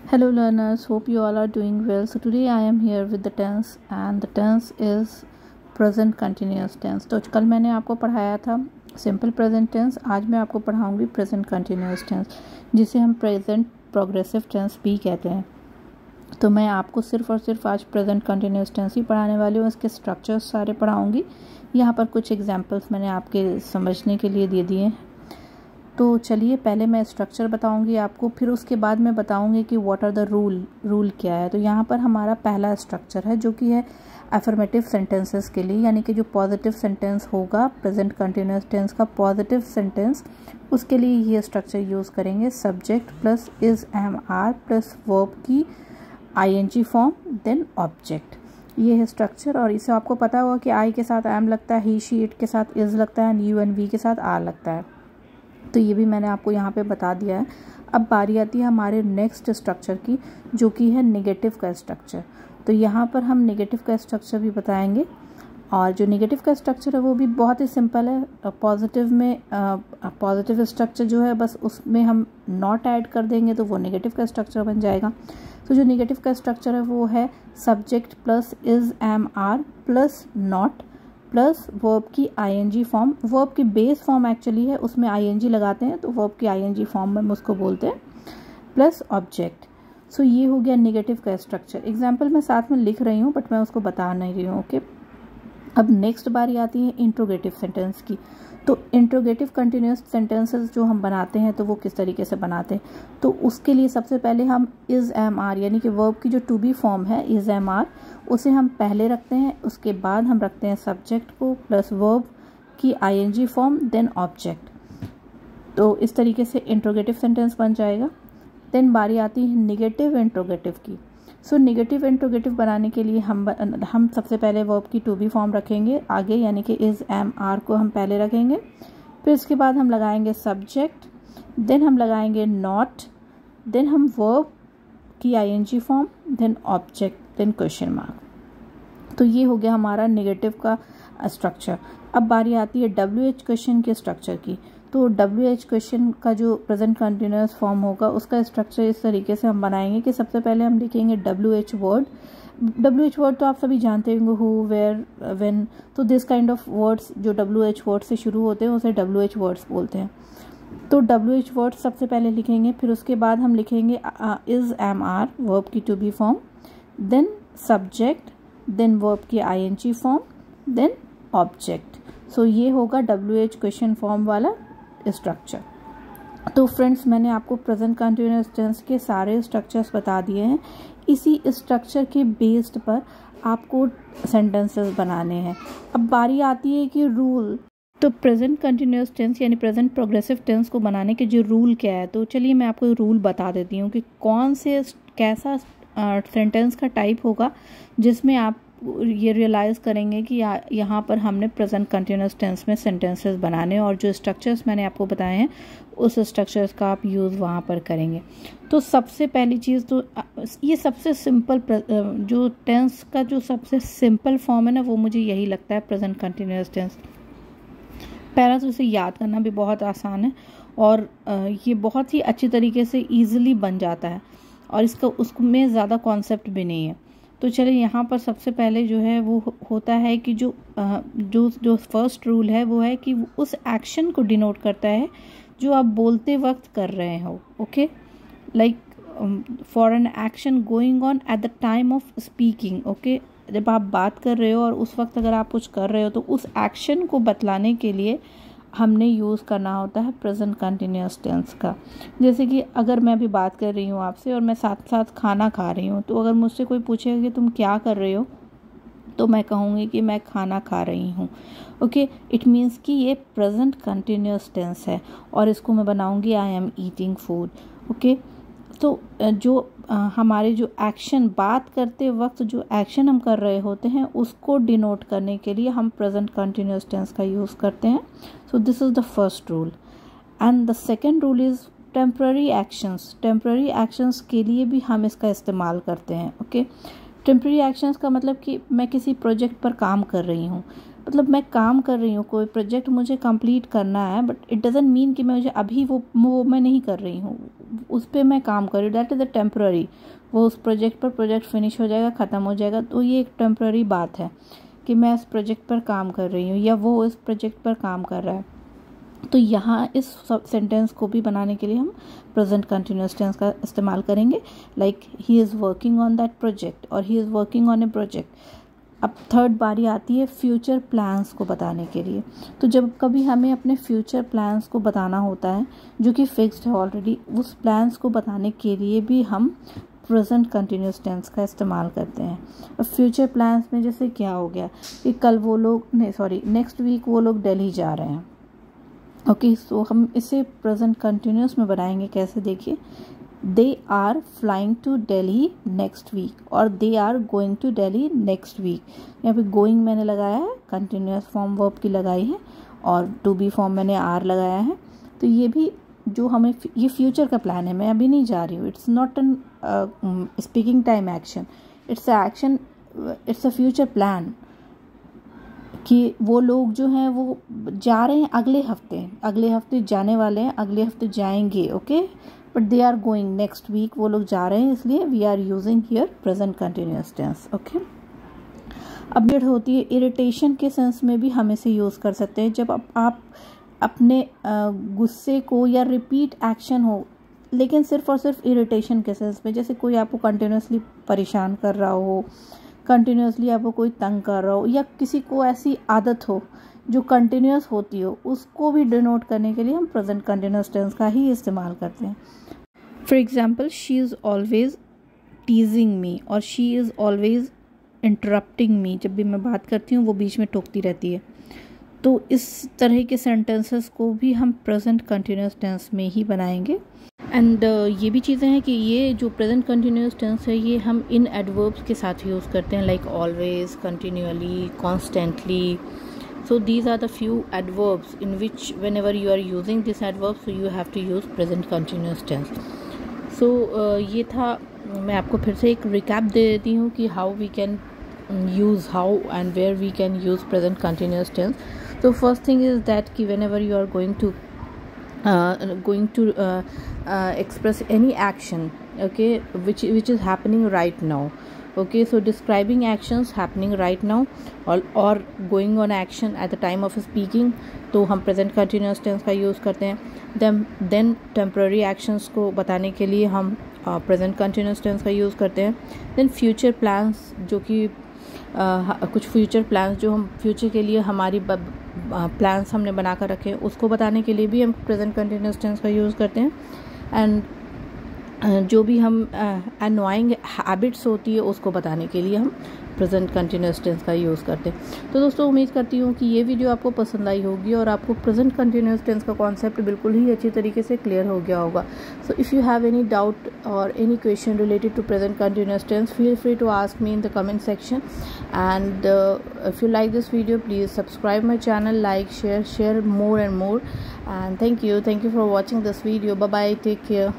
Hello learners, hope you all are doing well. So today I am here with the tense and the tense is present continuous tense. तो कल मैंने आपको पढ़ाया था simple present tense, आज मैं आपको पढ़ाऊंगी प्रेजेंट कंटिन्यूस टेंस जिसे हम प्रेजेंट प्रोग्रेसिव टेंस भी कहते हैं। तो मैं आपको सिर्फ और सिर्फ आज प्रेजेंट कंटिन्यूस टेंस ही पढ़ाने वाली हूँ, इसके स्ट्रक्चर्स सारे पढ़ाऊँगी। यहाँ पर कुछ एग्जाम्पल्स मैंने आपके समझने के लिए दे दिए हैं। तो चलिए पहले मैं स्ट्रक्चर बताऊंगी आपको, फिर उसके बाद मैं बताऊंगी कि व्हाट आर द रूल क्या है। तो यहाँ पर हमारा पहला स्ट्रक्चर है जो कि है अफर्मेटिव सेंटेंसेस के लिए, यानी कि जो पॉजिटिव सेंटेंस होगा प्रेजेंट कंटिन्यूस टेंस का पॉजिटिव सेंटेंस, उसके लिए ये स्ट्रक्चर यूज़ करेंगे। Subject plus is am are plus verb की आईएनजी फॉर्म देन ऑब्जेक्ट, ये है स्ट्रक्चर। और इसे आपको पता होगा कि आई के साथ एम लगता है, ही शी इट के साथ इज लगता है, एंड यू एंड वी के साथ आर लगता है। तो ये भी मैंने आपको यहाँ पे बता दिया है। अब बारी आती है हमारे नेक्स्ट स्ट्रक्चर की, जो कि है नेगेटिव का स्ट्रक्चर। तो यहाँ पर हम नेगेटिव का स्ट्रक्चर भी बताएंगे, और जो नेगेटिव का स्ट्रक्चर है वो भी बहुत ही सिंपल है। पॉजिटिव में पॉजिटिव स्ट्रक्चर जो है बस उसमें हम नॉट ऐड कर देंगे तो वो नेगेटिव का स्ट्रक्चर बन जाएगा। तो जो नेगेटिव का स्ट्रक्चर है वो है subject plus is am are plus not plus verb की आईएनजी फॉर्म। वर्ब की बेस फॉर्म एक्चुअली है, उसमें आईएनजी लगाते हैं तो वर्ब की आईएनजी फॉर्म में हम उसको बोलते हैं, प्लस ऑब्जेक्ट। सो ये हो गया नेगेटिव का स्ट्रक्चर। एग्जाम्पल मैं साथ में लिख रही हूँ बट मैं उसको बता नहीं रही हूँ। ओके, अब नेक्स्ट बारी आती है इंट्रोगेटिव सेंटेंस की। तो इंट्रोगेटिव कंटिन्यूस सेंटेंसेस जो हम बनाते हैं तो वो किस तरीके से बनाते हैं, तो उसके लिए सबसे पहले हम इज एम आर यानी कि वर्ब की जो टू बी फॉर्म है इज एम आर, उसे हम पहले रखते हैं, उसके बाद हम रखते हैं सब्जेक्ट को प्लस वर्ब की आईएनजी फॉर्म देन ऑब्जेक्ट। तो इस तरीके से इंट्रोगेटिव सेंटेंस बन जाएगा। देन बारी आती है निगेटिव इंट्रोगेटिव की। सो निगेटिव इंट्रोगेटिव बनाने के लिए हम सबसे पहले वर्ब की टू बी फॉर्म रखेंगे आगे, यानी कि इज एम आर को हम पहले रखेंगे, फिर इसके बाद हम लगाएंगे सब्जेक्ट, देन हम लगाएंगे नॉट, देन हम वर्ब की ING form, then object, then question mark. तो ये हो गया हमारा नेगेटिव का स्ट्रक्चर। अब बारी आती है WH क्वेश्चन के स्ट्रक्चर की। तो WH क्वेश्चन का जो प्रेजेंट कंटिन्यूअस फॉर्म होगा उसका स्ट्रक्चर इस तरीके से हम बनाएंगे कि सबसे पहले हम लिखेंगे WH वर्ड। WH वर्ड तो आप सभी जानते होंगे, हु, वेयर, व्हेन। तो दिस काइंड ऑफ वर्ड्स जो WH वर्ड से शुरू होते हैं उसे WH वर्ड्स बोलते हैं। तो WH वर्ड सबसे पहले लिखेंगे, फिर उसके बाद हम लिखेंगे इज एम आर वर्ब की to be form, then subject, then verb की ING form, then object. So ये होगा WH क्वेश्चन फॉर्म वाला स्ट्रक्चर। तो फ्रेंड्स, मैंने आपको प्रेजेंट कंटिन्यूअस टेंस के सारे स्ट्रक्चर्स बता दिए हैं। इसी स्ट्रक्चर के बेस्ड पर आपको सेंटेंसेस बनाने हैं। अब बारी आती है कि रूल। तो प्रेजेंट कंटिन्यूअस टेंस यानी प्रेजेंट प्रोग्रेसिव टेंस को बनाने के जो रूल क्या है, तो चलिए मैं आपको रूल बता देती हूँ कि कौन से कैसा सेंटेंस का टाइप होगा जिसमें आप ये रियलाइज़ करेंगे कि यहाँ पर हमने प्रेजेंट कंटिन्यूअस टेंस में सेंटेंसेस बनाने, और जो स्ट्रक्चर्स मैंने आपको बताए हैं उस स्ट्रक्चर्स का आप यूज़ वहाँ पर करेंगे। तो सबसे पहली चीज़, तो ये सबसे सिंपल जो टेंस का जो सबसे सिंपल फॉर्म है ना, वो मुझे यही लगता है प्रेजेंट कंटिन्यूअस टेंस। पहला तो इसे याद करना भी बहुत आसान है, और ये बहुत ही अच्छी तरीके से ईजिली बन जाता है, और इसका उसमें ज़्यादा कॉन्सेप्ट भी नहीं है। तो चलिए यहाँ पर सबसे पहले जो है वो होता है कि जो फर्स्ट रूल है वो है कि उस एक्शन को डिनोट करता है जो आप बोलते वक्त कर रहे हो। Okay, like for an action going on at the time of speaking. Okay, जब आप बात कर रहे हो और उस वक्त अगर आप कुछ कर रहे हो तो उस एक्शन को बतलाने के लिए हमने यूज़ करना होता है प्रेजेंट कंटिन्यूअस टेंस का। जैसे कि अगर मैं अभी बात कर रही हूँ आपसे और मैं साथ साथ खाना खा रही हूँ, तो अगर मुझसे कोई पूछेगा कि तुम क्या कर रहे हो, तो मैं कहूँगी कि मैं खाना खा रही हूँ। ओके, इट मीन्स कि ये प्रेजेंट कंटिन्यूअस टेंस है, और इसको मैं बनाऊँगी I am eating food. Okay, तो जो हमारे जो एक्शन, बात करते वक्त जो एक्शन हम कर रहे होते हैं उसको डिनोट करने के लिए हम प्रेजेंट कंटिन्यूअस टेंस का यूज़ करते हैं। So this is the first rule. And the second rule is temporary actions. Temporary actions के लिए भी हम इसका इस्तेमाल करते हैं। ओके, टेम्पररी एक्शंस का मतलब कि मैं किसी प्रोजेक्ट पर काम कर रही हूँ, मतलब मैं काम कर रही हूँ, कोई प्रोजेक्ट मुझे कंप्लीट करना है, बट इट डजंट मीन कि मैं मुझे अभी वो मैं नहीं कर रही हूँ, उस पर मैं काम कर रही हूँ, दैट इज़ अ टेम्प्ररी। वो उस प्रोजेक्ट पर प्रोजेक्ट फिनिश हो जाएगा, ख़त्म हो जाएगा, तो ये एक टेम्प्ररी बात है कि मैं इस प्रोजेक्ट पर काम कर रही हूँ या वो इस प्रोजेक्ट पर काम कर रहा है। तो यहाँ इस सेंटेंस को भी बनाने के लिए हम प्रेजेंट कंटिन्यूअस टेंस का इस्तेमाल करेंगे, like he is working on that project और he is working on a project. अब थर्ड बारी आती है फ्यूचर प्लान्स को बताने के लिए। तो जब कभी हमें अपने फ्यूचर प्लान्स को बताना होता है जो कि फिक्स्ड है ऑलरेडी, उस प्लान्स को बताने के लिए भी हम प्रेजेंट कंटिन्यूअस टेंस का इस्तेमाल करते हैं। अब फ्यूचर प्लान्स में जैसे क्या हो गया कि कल वो लोग नेक्स्ट वीक वो लोग दिल्ली जा रहे हैं। ओके, सो हम इसे प्रेजेंट कंटिन्यूअस में बनाएंगे कैसे, देखिए, they are flying to Delhi next week और they are going to Delhi next week. यहाँ पे गोइंग मैंने लगाया है, कंटिन्यूअस फॉर्म वर्ब की लगाई है, और टू बी फॉर्म मैंने आर लगाया है। तो ये भी जो हमें ये फ्यूचर का प्लान है, मैं अभी नहीं जा रही हूँ, it's not an speaking time action, it's a action, it's a future plan कि वो लोग जो हैं वो जा रहे हैं अगले हफ्ते जाने वाले हैं, अगले हफ्ते जाएंगे। Okay, but they are going next week, वो लोग जा रहे हैं, इसलिए we are using here present continuous tense. Okay, अब डेट होती है इरिटेशन के सेंस में भी हम इसे यूज़ कर सकते हैं। जब आप अपने गुस्से को या रिपीट एक्शन हो, लेकिन सिर्फ और सिर्फ इरिटेशन के सेंस में, जैसे कोई आपको कंटिन्यूसली परेशान कर रहा हो, कंटिन्यूसली आपको कोई तंग कर रहा हो, या किसी को ऐसी आदत हो जो कंटिन्यूस होती हो, उसको भी डिनोट करने के लिए हम प्रेजेंट कंटिन्यूस टेंस का ही इस्तेमाल करते हैं। For example, she is always teasing me और she is always interrupting me. जब भी मैं बात करती हूँ वो बीच में टोकती रहती है। तो इस तरह के सेंटेंसेस को भी हम प्रेजेंट कंटिन्यूस टेंस में ही बनाएंगे। एंड ये भी चीज़ें हैं कि ये जो प्रेजेंट कंटिन्यूस टेंस है ये हम इन एडवर्ब्स के साथ यूज़ करते हैं, like always, continually, constantly. So these are the few adverbs in which whenever you are using this adverb, so you have to use present continuous tense. So ये था, मैं आपको फिर से एक recap दे देती हूँ कि how we can use, how and where we can use present continuous tense. So first thing is that कि whenever you are going to express any action, okay, which is happening right now. Okay, so describing actions happening right now or going on action at the time of speaking, तो हम present continuous tense का use करते हैं। then temporary actions को बताने के लिए हम present continuous tense का यूज़ करते हैं। then future plans, जो कि कुछ future plans जो हम future के लिए हमारी plans हमने बना कर रखे हैं, उसको बताने के लिए भी हम present continuous tense का यूज़ करते हैं। एंड जो भी हम अनोइंग हैबिट्स होती है उसको बताने के लिए हम प्रेजेंट कंटिन्यूअस टेंस का यूज़ करते हैं। तो दोस्तों, उम्मीद करती हूँ कि ये वीडियो आपको पसंद आई होगी और आपको प्रेजेंट कंटिन्यूअस टेंस का कॉन्सेप्ट बिल्कुल ही अच्छी तरीके से क्लियर हो गया होगा। So if you have any doubt और any question related to present continuous tense, feel free to ask me in the comment section. And if you like this video, please subscribe my channel, like, share more and more. And thank you for watching this video. Bye bye, take care.